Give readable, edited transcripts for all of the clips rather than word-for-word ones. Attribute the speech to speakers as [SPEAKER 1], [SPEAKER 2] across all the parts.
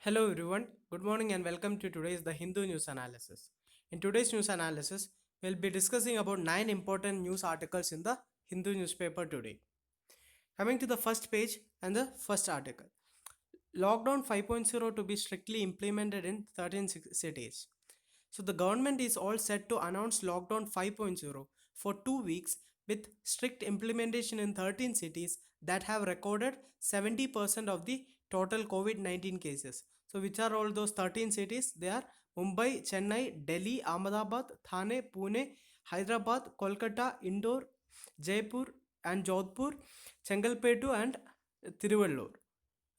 [SPEAKER 1] Hello everyone, good morning and welcome to today's The Hindu News Analysis. In today's news analysis, we'll be discussing about 9 important news articles in the Hindu newspaper today. Coming to the first page and the first article. Lockdown 5.0 to be strictly implemented in 13 cities. So the government is all set to announce lockdown 5.0 for 2 weeks with strict implementation in 13 cities that have recorded 70% of the total COVID-19 cases. So which are all those 13 cities? They are Mumbai, Chennai, Delhi, Ahmedabad, Thane, Pune, Hyderabad, Kolkata, Indore, Jaipur and Jodhpur, Chengalpettu and Tiruvallur.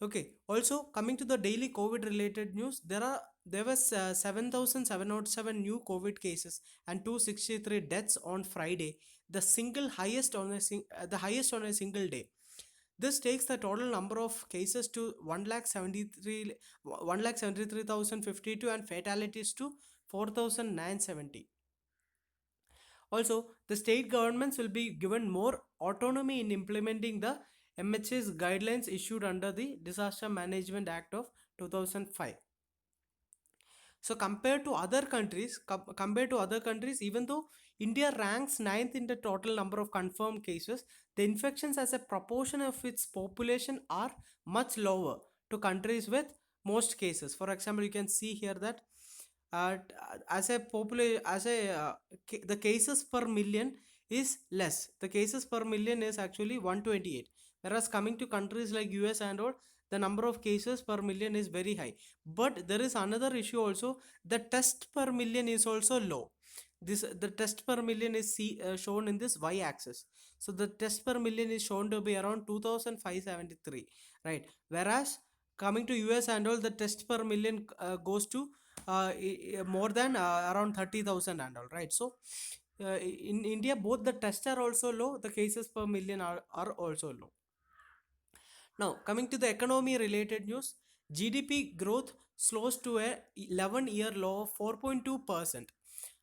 [SPEAKER 1] Okay. Also, coming to the daily COVID related news, there was 7,707 new COVID cases and 263 deaths on Friday, the single highest on the highest on a single day. This takes the total number of cases to 1,73,052 and fatalities to 4,970. Also, the state governments will be given more autonomy in implementing the MHA's guidelines issued under the Disaster Management Act of 2005. So compared to other countries, even though India ranks ninth in the total number of confirmed cases, the infections as a proportion of its population are much lower to countries with most cases. For example, you can see here that as a population as a the cases per million is less. The cases per million is actually 128, whereas coming to countries like US and all, the number of cases per million is very high. But there is another issue also. The test per million is also low. The test per million is shown in this y axis. So the test per million is shown to be around 2573, right? Whereas coming to US and all, the test per million goes to more than around 30,000 and all, right? So in India, both the tests are also low, the cases per million are also low. Now, coming to the economy related news, GDP growth slows to a 11-year low of 4.2%,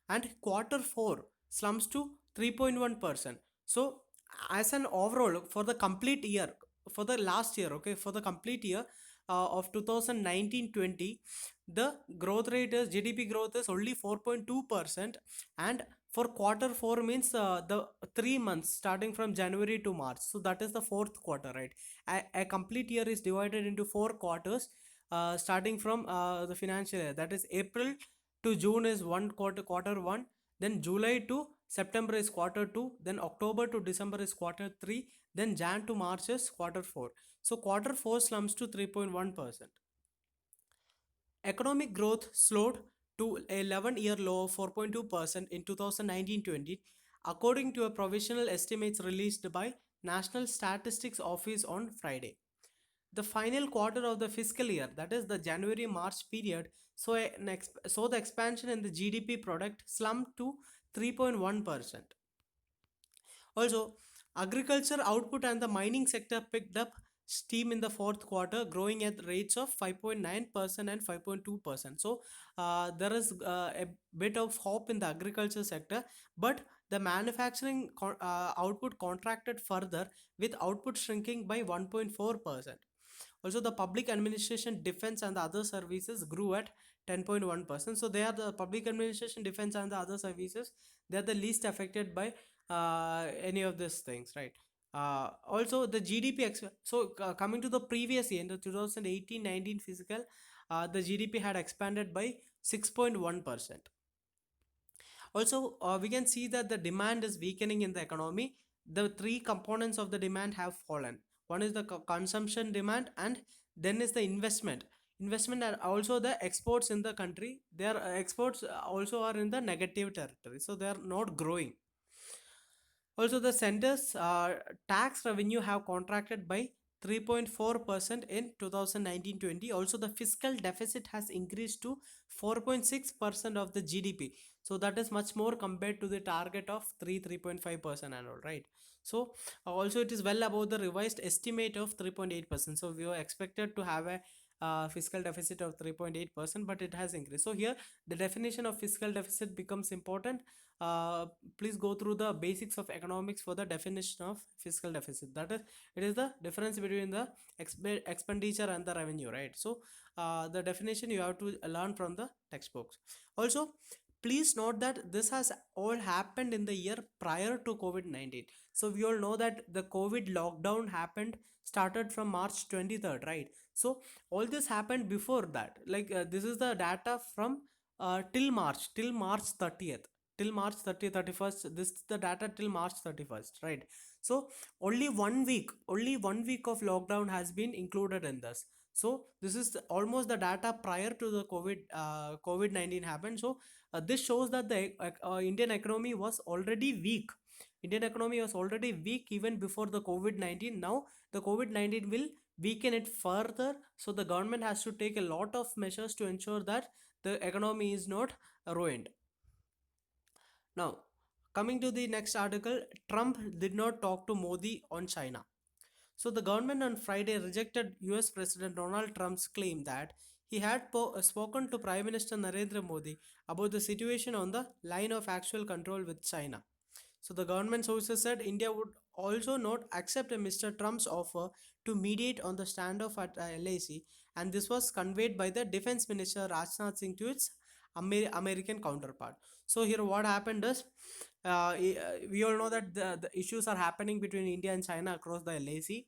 [SPEAKER 1] and quarter 4 slumps to 3.1%. So, as an overall for the complete year, for the last year, okay, for the complete year of 2019-20, the growth rate is GDP growth is only 4.2%, and for quarter 4 means the 3 months starting from January to March. So that is the fourth quarter, right? A complete year is divided into 4 quarters, starting from the financial year, that is April to June is one quarter 1, then July to September is quarter 2, then October to December is quarter 3, then Jan to March is quarter 4. So quarter 4 slumps to 3.1%. Economic growth slowed to a 11-year low of 4.2% in 2019-20, according to a provisional estimates released by National Statistics Office on Friday. The final quarter of the fiscal year, that is the January March period, so the expansion in the GDP product slumped to 3.1%. Also, agriculture output and the mining sector picked up steam in the fourth quarter, growing at rates of 5.9% and 5.2%. So, there is a bit of hope in the agriculture sector, but the manufacturing output contracted further, with output shrinking by 1.4%. Also, the public administration, defense, and the other services grew at 10.1%. So, they are the public administration, defense, and the other services. They are the least affected by any of these things, right? Also, the GDP. Coming to the previous year, in the 2018-19 fiscal, the GDP had expanded by 6.1%. Also, we can see that the demand is weakening in the economy. The three components of the demand have fallen. One is the consumption demand, and then is the investment and also the exports in the country. Their exports also are in the negative territory, so they are not growing. Also, the center's tax revenue have contracted by 3.4% in 2019-20. Also, the fiscal deficit has increased to 4.6% of the GDP. So that is much more compared to the target of 3.5% and all, right? So also it is well above the revised estimate of 3.8%. So we were expected to have a fiscal deficit of 3.8%, but it has increased. So here the definition of fiscal deficit becomes important. uh, Please go through the basics of economics for the definition of fiscal deficit. That is, it is the difference between the expenditure and the revenue, right? So the definition you have to learn from the textbooks. Also, please note that this has all happened in the year prior to COVID-19. So we all know that the COVID lockdown happened, started from March 23rd, right? So all this happened before that. Like this is the data from till March 30th, till March 30th, 31st. This is the data till March 31st, right? So only 1 week of lockdown has been included in this. So this is almost the data prior to the COVID-19 happened. So this shows that the Indian economy was already weak. Indian economy was already weak even before the COVID-19. Now the COVID-19 will weaken it further. So the government has to take a lot of measures to ensure that the economy is not ruined. Now, coming to the next article, Trump did not talk to Modi on China. So the government on Friday rejected US President Donald Trump's claim that he had spoken to Prime Minister Narendra Modi about the situation on the line of actual control with China. So the government sources said India would also not accept Mr. Trump's offer to mediate on the standoff at LAC, and this was conveyed by the Defense Minister Rajnath Singh to its American counterpart. So here what happened is, we all know that the issues are happening between India and China across the LAC,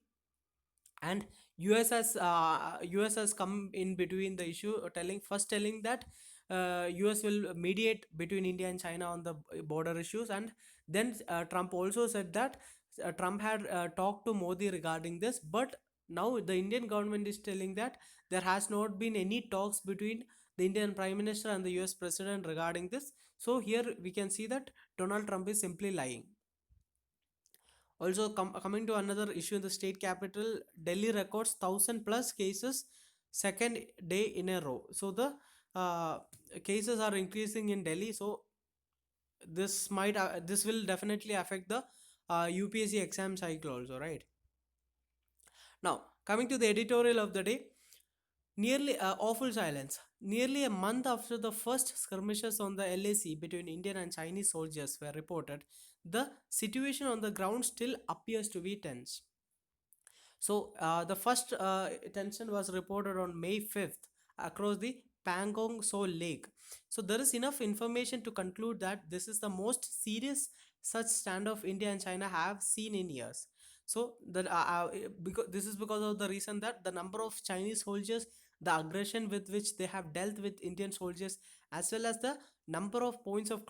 [SPEAKER 1] and US has come in between the issue, telling that US will mediate between India and China on the border issues. And then Trump also said that Trump had talked to Modi regarding this, but now the Indian government is telling that there has not been any talks between the Indian Prime Minister and the US President regarding this. So here we can see that Donald Trump is simply lying. Also, coming to another issue in the state capital, Delhi records 1,000 plus cases, second day in a row. So the uh, cases are increasing in Delhi. So this will definitely affect the UPSC exam cycle also, right? Now, coming to the editorial of the day, nearly awful silence. Nearly a month after the first skirmishes on the LAC between Indian and Chinese soldiers were reported, the situation on the ground still appears to be tense. So the first tension was reported on May 5th across the Pangong So Lake. So there is enough information to conclude that this is the most serious such standoff India and China have seen in years. So that because this is because of the reason that the number of Chinese soldiers, the aggression with which they have dealt with Indian soldiers, as well as the number of points of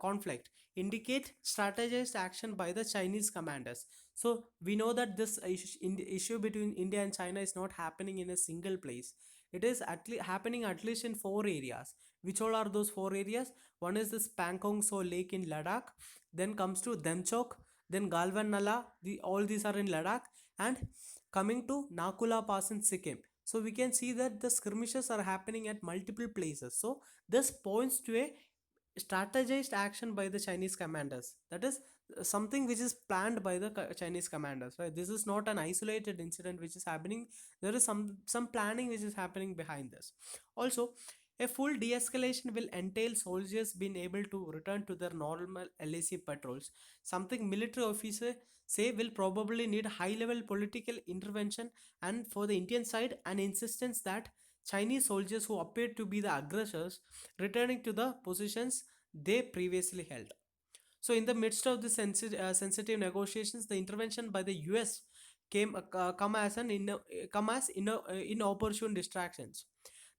[SPEAKER 1] conflict, indicate strategized action by the Chinese commanders. So we know that this issue between India and China is not happening in a single place. It is happening at least in four areas. Which all are those four areas? One is this Pangong So Lake in Ladakh. Then comes to Demchok. Then Galvan Nala. All these are in Ladakh. And coming to Nakula Pass in Sikkim. So we can see that the skirmishes are happening at multiple places. So this points to a strategized action by the Chinese commanders. That is something which is planned by the Chinese commanders, right? This is not an isolated incident which is happening. There is some planning which is happening behind this. Also, a full de-escalation will entail soldiers being able to return to their normal LAC patrols. Something military officers say will probably need high-level political intervention, and for the Indian side, an insistence that Chinese soldiers who appear to be the aggressors returning to the positions they previously held. So, in the midst of the sensitive negotiations, the intervention by the US come as inopportune distractions.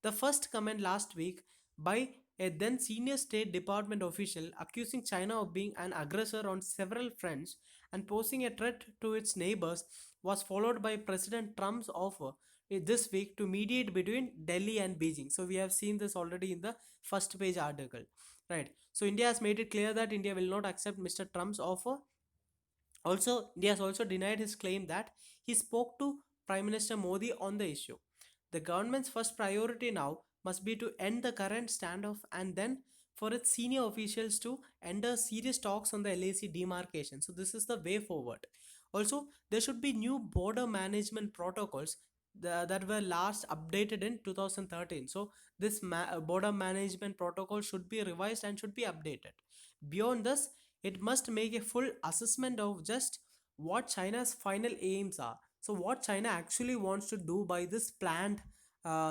[SPEAKER 1] The first comment last week by a then senior State Department official accusing China of being an aggressor on several fronts and posing a threat to its neighbors was followed by President Trump's offer this week to mediate between Delhi and Beijing. So we have seen this already in the first page article, right? So India has made it clear that India will not accept Mr. Trump's offer. Also, India has also denied his claim that he spoke to Prime Minister Modi on the issue. The government's first priority now must be to end the current standoff and then for its senior officials to enter serious talks on the LAC demarcation. So this is the way forward. Also, there should be new border management protocols that were last updated in 2013. So this border management protocol should be revised and should be updated. Beyond this, it must make a full assessment of just what China's final aims are. So what China actually wants to do by this planned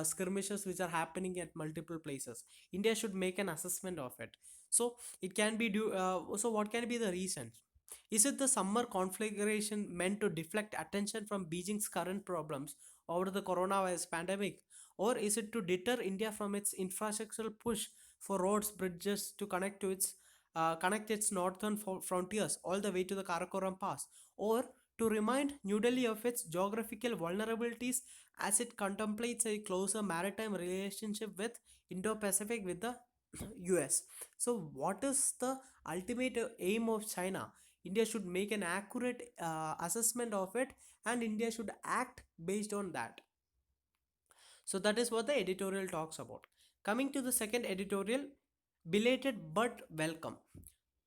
[SPEAKER 1] skirmishes which are happening at multiple places. India should make an assessment of it. So it can be due. So what can be the reasons? Is it the summer conflagration meant to deflect attention from Beijing's current problems over the coronavirus pandemic? Or is it to deter India from its infrastructural push for roads, bridges to connect its northern frontiers all the way to the Karakoram Pass? Or to remind New Delhi of its geographical vulnerabilities as it contemplates a closer maritime relationship with Indo-Pacific with the US? So, what is the ultimate aim of China? India should make an accurate assessment of it, and India should act based on that. So that is what the editorial talks about. Coming to the second editorial, belated but welcome.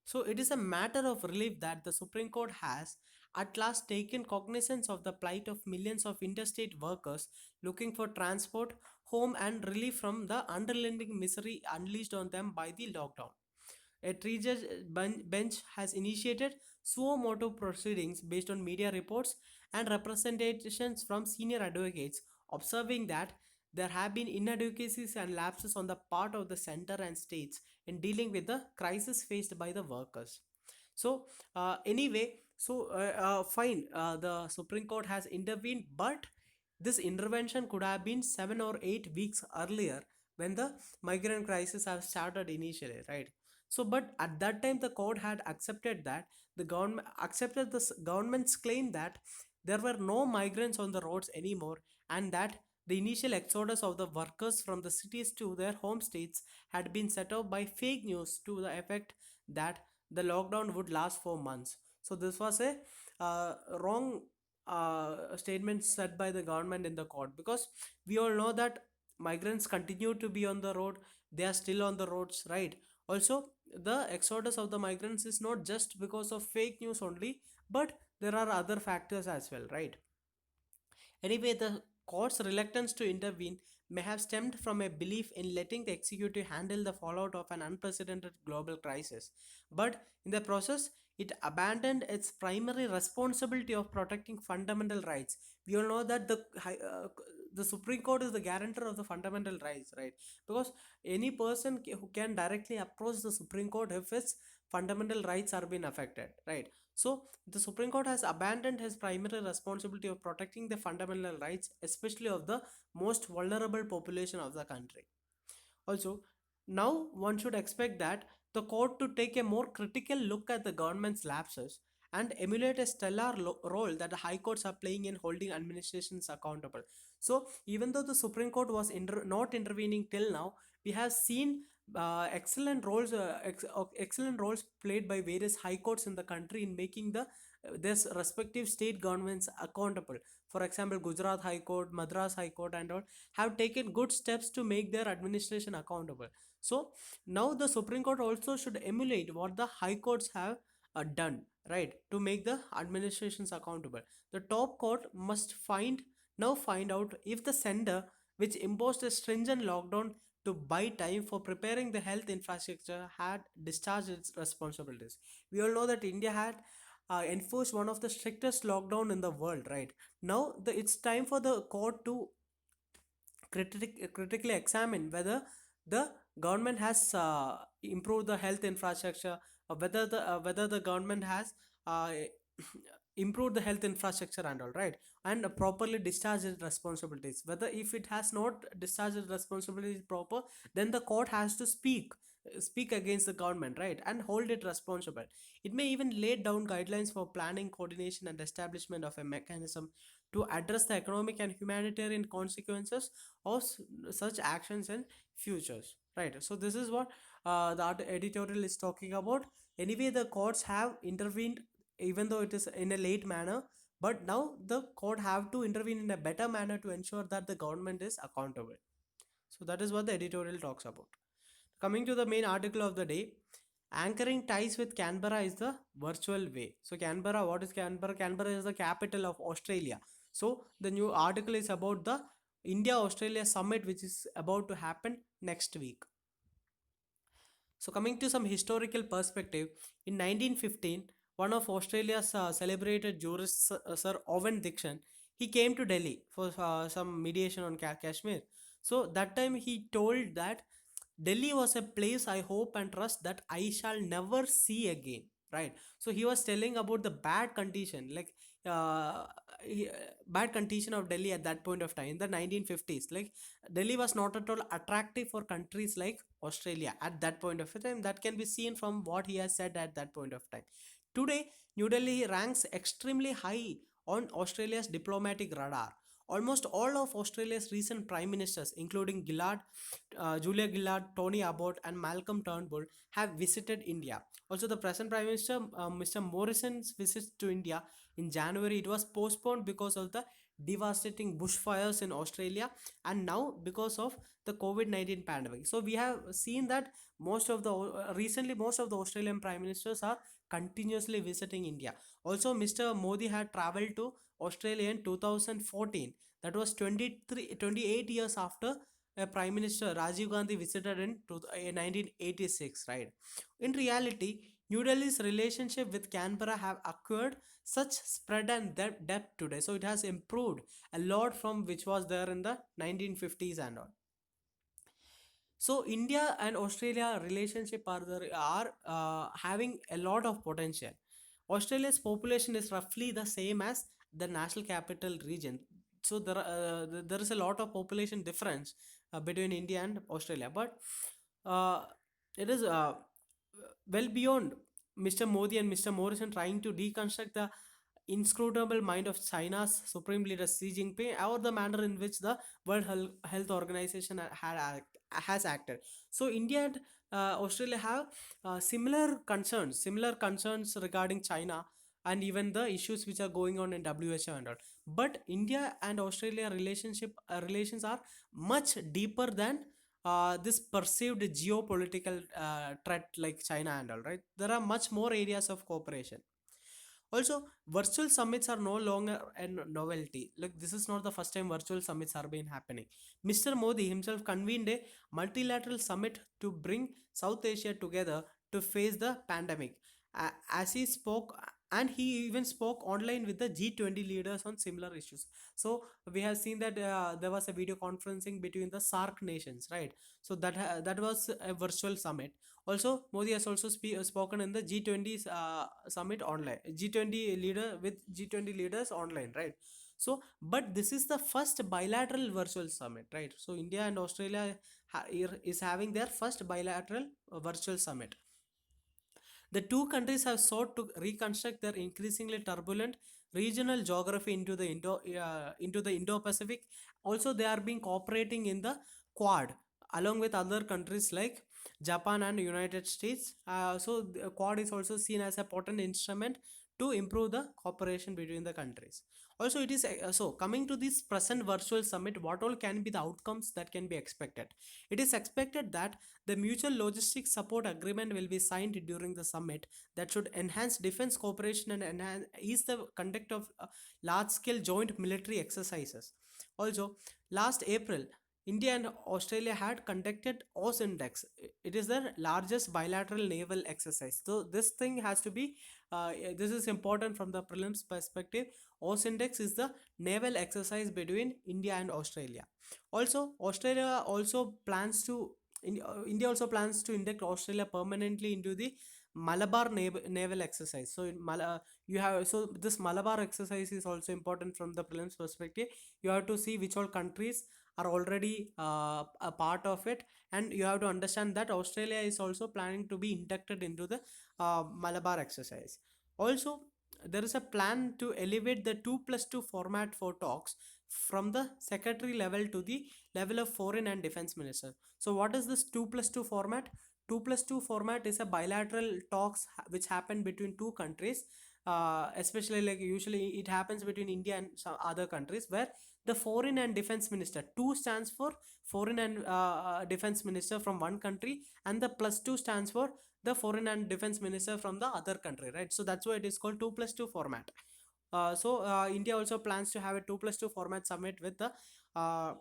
[SPEAKER 1] So it is a matter of relief that the Supreme Court has at last taken cognizance of the plight of millions of interstate workers looking for transport, home, and relief from the underlying misery unleashed on them by the lockdown. A three-judge bench has initiated suo motu proceedings based on media reports and representations from senior advocates, observing that there have been inadequacies and lapses on the part of the center and states in dealing with the crisis faced by the workers. So, fine, the Supreme Court has intervened, but this intervention could have been 7 or 8 weeks earlier when the migrant crisis have started initially, right? So, but at that time, the court had accepted that the government accepted the government's claim that there were no migrants on the roads anymore, and that the initial exodus of the workers from the cities to their home states had been set off by fake news to the effect that the lockdown would last for months. So this was a wrong statement said by the government in the court, because we all know that migrants continue to be on the road. They are still on the roads, right? Also, the exodus of the migrants is not just because of fake news only, but there are other factors as well, right? Anyway, the court's reluctance to intervene may have stemmed from a belief in letting the executive handle the fallout of an unprecedented global crisis. But in the process, it abandoned its primary responsibility of protecting fundamental rights. We all know that the Supreme Court is the guarantor of the fundamental rights, right? Because any person who can directly approach the Supreme Court if its fundamental rights are being affected, right? So the Supreme Court has abandoned his primary responsibility of protecting the fundamental rights, especially of the most vulnerable population of the country. Also, now one should expect that the court to take a more critical look at the government's lapses and emulate a stellar role that the high courts are playing in holding administrations accountable. So, even though the Supreme Court was not intervening till now, we have seen excellent roles played by various high courts in the country in making this respective state governments accountable. For example, Gujarat High Court, Madras High Court, and all have taken good steps to make their administration accountable. So now the Supreme Court also should emulate what the high courts have done, right, to make the administrations accountable. The top court must find out if the sender, which imposed a stringent lockdown to buy time for preparing the health infrastructure, had discharged its responsibilities. We all know that India had enforced one of the strictest lockdown in the world, right? Now it's time for the court to critically examine whether the government has improved the health infrastructure, or whether the government has uh, improved the health infrastructure and all, right, and properly discharged its responsibilities. Whether if it has not discharged its responsibilities proper, then the court has to speak against the government, right, and hold it responsible. It may even lay down guidelines for planning, coordination, and establishment of a mechanism to address the economic and humanitarian consequences of such actions in futures, right? So this is what the editorial is talking about. Anyway, the courts have intervened, even though it is in a late manner, but now the court have to intervene in a better manner to ensure that the government is accountable. So that is what the editorial talks about. Coming to the main article of the day, anchoring ties with Canberra is the virtual way. So Canberra, what is Canberra? Canberra is the capital of Australia. So the new article is about the India Australia summit, which is about to happen next week. So coming to some historical perspective, in 1915, one of Australia's celebrated jurists, Sir Owen Dixon, he came to Delhi for some mediation on Kashmir. So that time he told that Delhi was a place I hope and trust that I shall never see again. Right. So he was telling about the bad condition, like uh, he- bad condition of Delhi at that point of time in the 1950s. Like Delhi was not at all attractive for countries like Australia at that point of time. That can be seen from what he has said at that point of time. Today, New Delhi ranks extremely high on Australia's diplomatic radar. Almost all of Australia's recent prime ministers, including Julia Gillard, Tony Abbott, and Malcolm Turnbull, have visited India. Also, the present Prime Minister, Mr. Morrison's visit to India in January, it was postponed because of the devastating bushfires in Australia, and now because of the COVID-19 pandemic. So we have seen that recently most of the Australian prime ministers are continuously visiting India. Also, Mr. Modi had traveled to Australia in 2014. That was 28 years after Prime Minister Rajiv Gandhi visited in 1986, right? In reality, New Delhi's relationship with Canberra have acquired such spread and depth today. So it has improved a lot from which was there in the 1950s and all. So India and Australia relationship are having a lot of potential. Australia's population is roughly the same as the national capital region. So there is a lot of population difference between India and Australia, but uh, it is well beyond Mr. Modi and Mr. Morrison trying to deconstruct the inscrutable mind of China's supreme leader Xi Jinping, or the manner in which the World Health Organization has acted. So India and Australia have similar concerns regarding China and even the issues which are going on in WHO and all. But India and Australia relations are much deeper than this perceived geopolitical threat like China and all. Right, there are much more areas of cooperation. Also, virtual summits are no longer a novelty. Like this is not the first time virtual summits are been happening. Mr. Modi himself convened a multilateral summit to bring South Asia together to face the pandemic. As he spoke, and he even spoke online with the G20 leaders on similar issues. So we have seen that there was a video conferencing between the SAARC nations, right? So that was a virtual summit. Also, Modi has also spoken in the G20 summit online, G20 leader with G20 leaders online, right? So, but this is the first bilateral virtual summit, right? So, India and Australia is having their first bilateral virtual summit. The two countries have sought to reconstruct their increasingly turbulent regional geography into the Indo-Pacific. Also, they are being cooperating in the Quad along with other countries like Japan and United States. So, the Quad is also seen as a potent instrument to improve the cooperation between the countries. Also, it is so coming to this present virtual summit. What all can be the outcomes that can be expected? It is expected that the mutual logistics support agreement will be signed during the summit that should enhance defense cooperation and ease the conduct of large-scale joint military exercises. Also, last April, India and Australia had conducted OSINDEX. It is the largest bilateral naval exercise. So this thing has to be, this is important from the prelims perspective. OSINDEX is the naval exercise between India and Australia. Also, India also plans to induct Australia permanently into the Malabar naval exercise. So this Malabar exercise is also important from the prelims perspective. You have to see which all countries are already a part of it, and you have to understand that Australia is also planning to be inducted into the Malabar exercise. Also, there is a plan to elevate the 2+2 format for talks from the secretary level to the level of foreign and defense minister. So what is this 2+2 format? 2+2 format is a bilateral talks which happen between two countries, especially like usually it happens between India and some other countries, where the foreign and defense minister, 2 stands for foreign and defense minister from one country, and the +2 stands for the foreign and defense minister from the other country, right? So that's why it is called 2+2 format. India also plans to have a 2+2 format summit with the uh,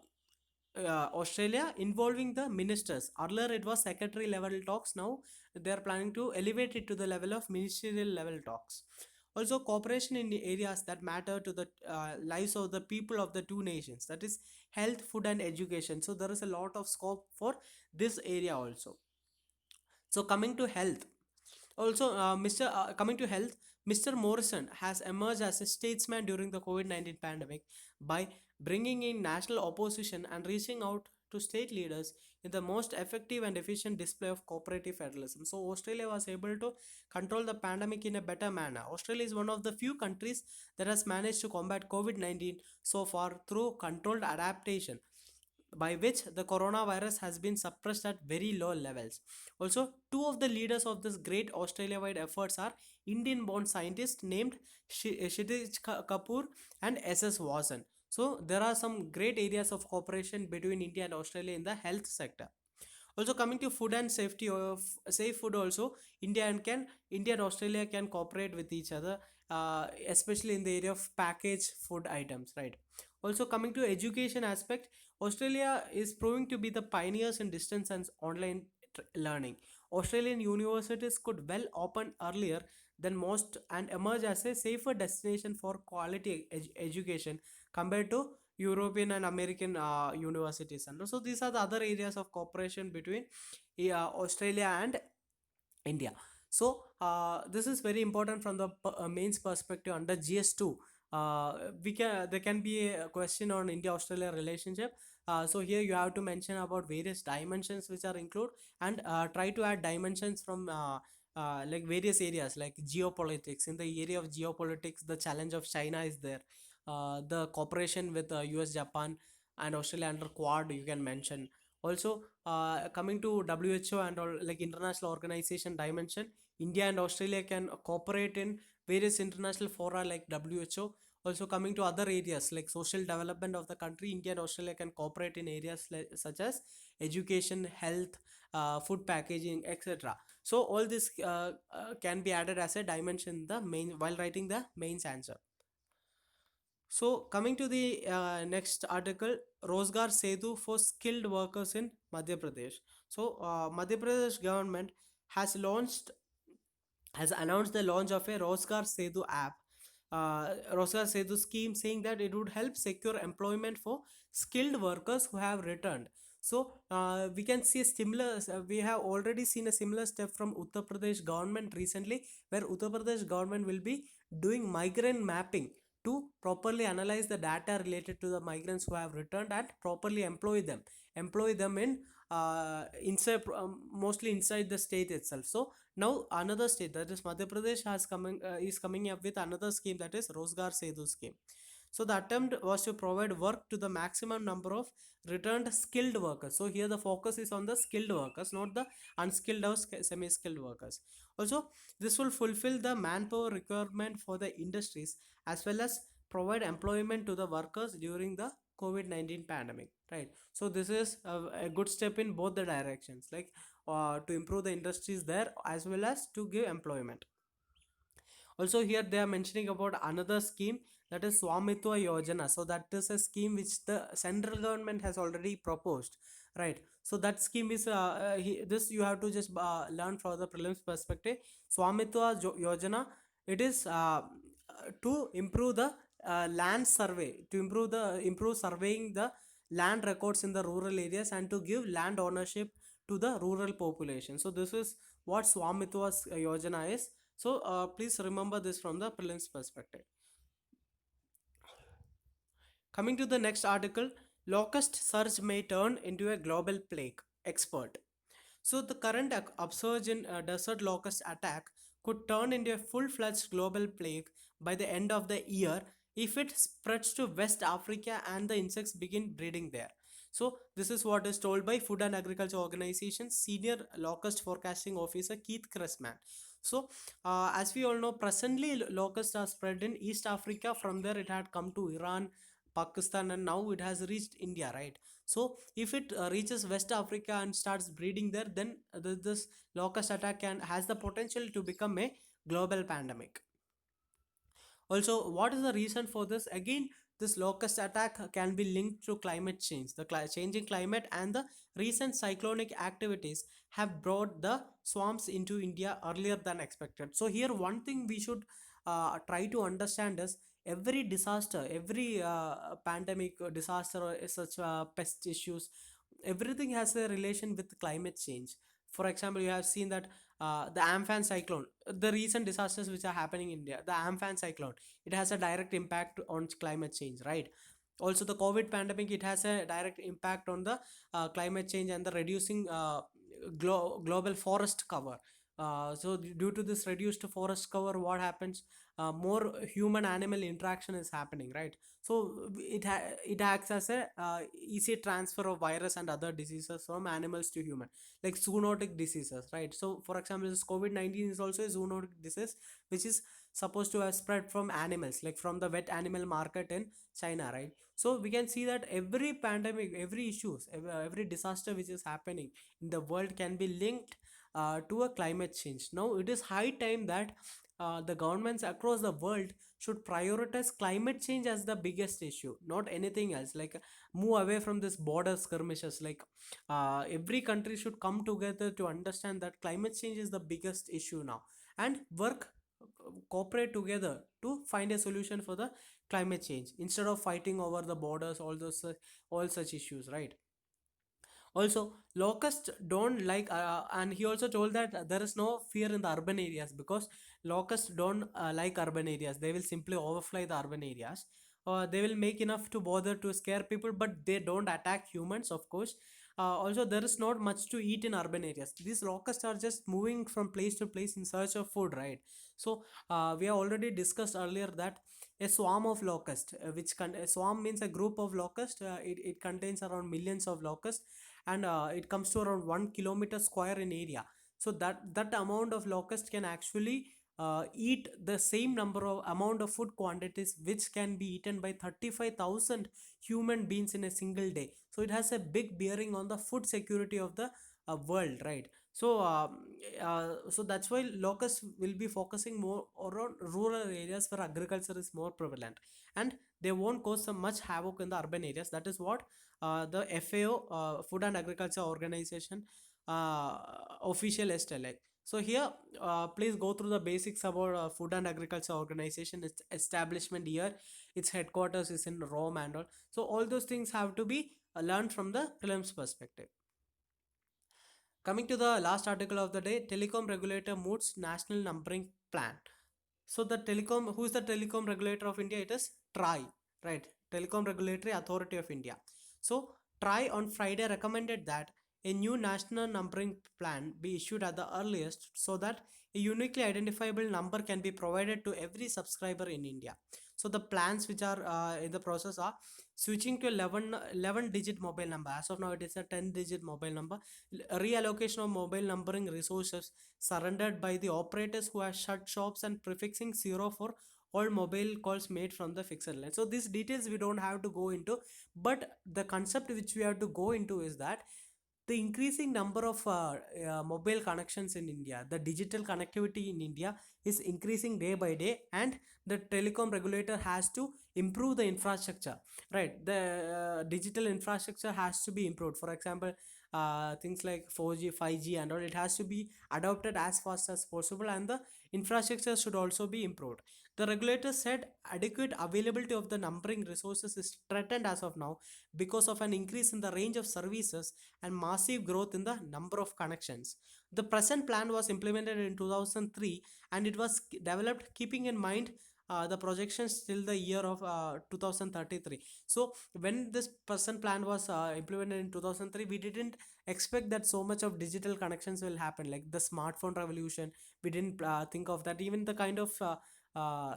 [SPEAKER 1] Australia involving the ministers. Earlier it was secretary level talks. Now they are planning to elevate it to the level of ministerial level talks. Also, cooperation in the areas that matter to the lives of the people of the two nations, that is health, food, and education. So there is a lot of scope for this area also. So coming to health, also, coming to health, Mr. Morrison has emerged as a statesman during the COVID-19 pandemic by bringing in national opposition and reaching out to state leaders in the most effective and efficient display of cooperative federalism. So, Australia was able to control the pandemic in a better manner. Australia is one of the few countries that has managed to combat COVID-19 so far through controlled adaptation, by which the coronavirus has been suppressed at very low levels. Also, two of the leaders of this great Australia-wide efforts are Indian-born scientists named Kshitij Kapoor and S.S. Watson. So, there are some great areas of cooperation between India and Australia in the health sector. Also, coming to food and safety of safe food, also India and Australia can cooperate with each other, especially in the area of packaged food items, right? Also, coming to education aspect, Australia is proving to be the pioneers in distance and online learning. Australian universities could well open earlier than most and emerge as a safer destination for quality education compared to European and American universities. And so these are the other areas of cooperation between Australia and India. So this is very important from the mains perspective under GS2. We can There can be a question on India-Australia relationship. So here you have to mention about various dimensions which are included, and try to add dimensions from like various areas like geopolitics. In the area of geopolitics, the challenge of China is there. The cooperation with US, Japan, and Australia under Quad you can mention. Also, coming to WHO and all like international organization dimension, India and Australia can cooperate in various international fora like WHO. Also, coming to other areas like social development of the country, India and Australia can cooperate in areas such as education, health, food packaging, etc. So all this can be added as a dimension in the main while writing the mains answer. So coming to the next article, Rozgar Setu for skilled workers in Madhya Pradesh. So Madhya Pradesh government has launched has announced the launch of a Rozgar Setu app, Rozgar Setu scheme, saying that it would help secure employment for skilled workers who have returned. So we can see a similar. We have already seen a similar step from Uttar Pradesh government recently, where Uttar Pradesh government will be doing migrant mapping to properly analyze the data related to the migrants who have returned and properly employ them in inside mostly inside the state itself. So now another state, that is Madhya Pradesh, is coming up with another scheme, that is Rozgar Setu scheme. So the attempt was to provide work to the maximum number of returned skilled workers. So here the focus is on the skilled workers, not the unskilled or semi-skilled workers. Also, this will fulfill the manpower requirement for the industries as well as provide employment to the workers during the COVID-19 pandemic, right? So this is a good step in both the directions, like to improve the industries there as well as to give employment. Also here they are mentioning about another scheme, that is Swamitwa Yojana. So that is a scheme which the central government has already proposed, right? So that scheme is this you have to just learn from the prelims perspective. Swamitwa Yojana, it is to improve the land survey, to improve surveying the land records in the rural areas and to give land ownership to the rural population. So this is what Swamitwa Yojana is. So please remember this from the prelims perspective. Coming to the next article, locust surge may turn into a global plague. Expert. So the current upsurge in desert locust attack could turn into a full-fledged global plague by the end of the year if it spreads to West Africa and the insects begin breeding there. So this is what is told by Food and Agriculture Organization Senior Locust Forecasting Officer Keith Cressman. So as we all know, presently locusts are spread in East Africa. From there it had come to Iran, Pakistan, and now it has reached India, right? So if it reaches West Africa and starts breeding there, then this locust attack has the potential to become a global pandemic. Also, what is the reason for this? Again, this locust attack can be linked to climate change. The changing climate and the recent cyclonic activities have brought the swarms into India earlier than expected. So here, one thing we should try to understand is every disaster, every pandemic disaster or such pest issues, everything has a relation with climate change. For example, you have seen that the Amphan cyclone, the recent disasters which are happening in India, the Amphan cyclone, it has a direct impact on climate change, right? Also, the COVID pandemic, it has a direct impact on the climate change and the reducing global forest cover. So, due to this reduced forest cover, what happens? More human animal interaction is happening, right? So it acts as a easy transfer of virus and other diseases from animals to human, like zoonotic diseases, right? So for example, this COVID-19 is also a zoonotic disease which is supposed to have spread from animals, like from the wet animal market in China, right? So we can see that every pandemic, every issues, every disaster which is happening in the world can be linked to a climate change. Now it is high time that the governments across the world should prioritize climate change as the biggest issue, not anything else. Like move away from this border skirmishes. Like every country should come together to understand that climate change is the biggest issue now, and work, cooperate together to find a solution for the climate change instead of fighting over the borders, all those all such issues, right? Also, locusts don't like, and he also told that there is no fear in the urban areas because locusts don't like urban areas. They will simply overfly the urban areas. They will make enough to bother to scare people, but they don't attack humans, of course. Also, there is not much to eat in urban areas. These locusts are just moving from place to place in search of food, right? So, we have already discussed earlier that a swarm of locusts, a swarm means a group of locusts. It contains around millions of locusts, and it comes to around 1 kilometer square in area. So that amount of locust can actually eat the same number of amount of food quantities which can be eaten by 35,000 human beings in a single day. So it has a big bearing on the food security of the world, right? So so that's why locusts will be focusing more around rural areas where agriculture is more prevalent, and they won't cause so much havoc in the urban areas. That is what the FAO, Food and Agriculture Organization, uh, official STLA. So here, please go through the basics about Food and Agriculture Organization, its establishment year, its headquarters is in Rome and all. So all those things have to be learned from the prelims perspective. Coming to the last article of the day, telecom regulator moots national numbering plan. So the telecom, who is the telecom regulator of India? It is TRAI, right? Telecom Regulatory Authority of India. So TRAI on Friday recommended that a new national numbering plan be issued at the earliest so that a uniquely identifiable number can be provided to every subscriber in India. So the plans which are in the process are switching to 11 digit mobile number. As of now, it is a 10 digit mobile number. Reallocation of mobile numbering resources surrendered by the operators who have shut shops, and prefixing zero for all mobile calls made from the fixed line. So these details we don't have to go into, but the concept which we have to go into is that the increasing number of mobile connections in India, the digital connectivity in India is increasing day by day, and the telecom regulator has to improve the infrastructure, right? The digital infrastructure has to be improved. For example, things like 4G, 5G, and all, it has to be adopted as fast as possible, and the infrastructure should also be improved. The regulator said adequate availability of the numbering resources is threatened as of now because of an increase in the range of services and massive growth in the number of connections. The present plan was implemented in 2003, and it was developed keeping in mind the projections till the year of 2033. So when this present plan was implemented in 2003, we didn't expect that so much of digital connections will happen, like the smartphone revolution. We didn't think of that. Even the kind of uh,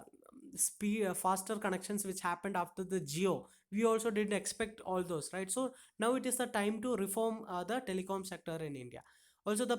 [SPEAKER 1] speed faster connections which happened after the Geo, we also didn't expect all those, right? So now it is the time to reform the telecom sector in India. Also, the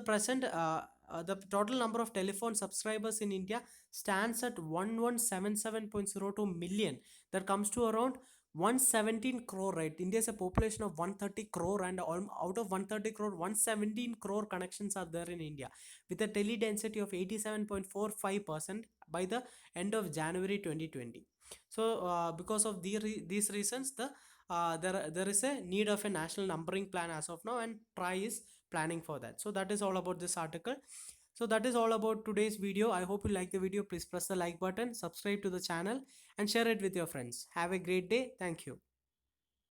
[SPEAKER 1] total number of telephone subscribers in India stands at 1177.02 million. That comes to around 117 crore, right? India is a population of 130 crore, and out of 130 crore, 117 crore connections are there in India with a tele density of 87.45%, by the end of January 2020. So because of these reasons, there is a need of a national numbering plan as of now, and TRAI is planning for that. So that is all about this article. So that is all about today's video. I hope you like the video. Please press the like button, subscribe to the channel, and share it with your friends. Have a great day. Thank you.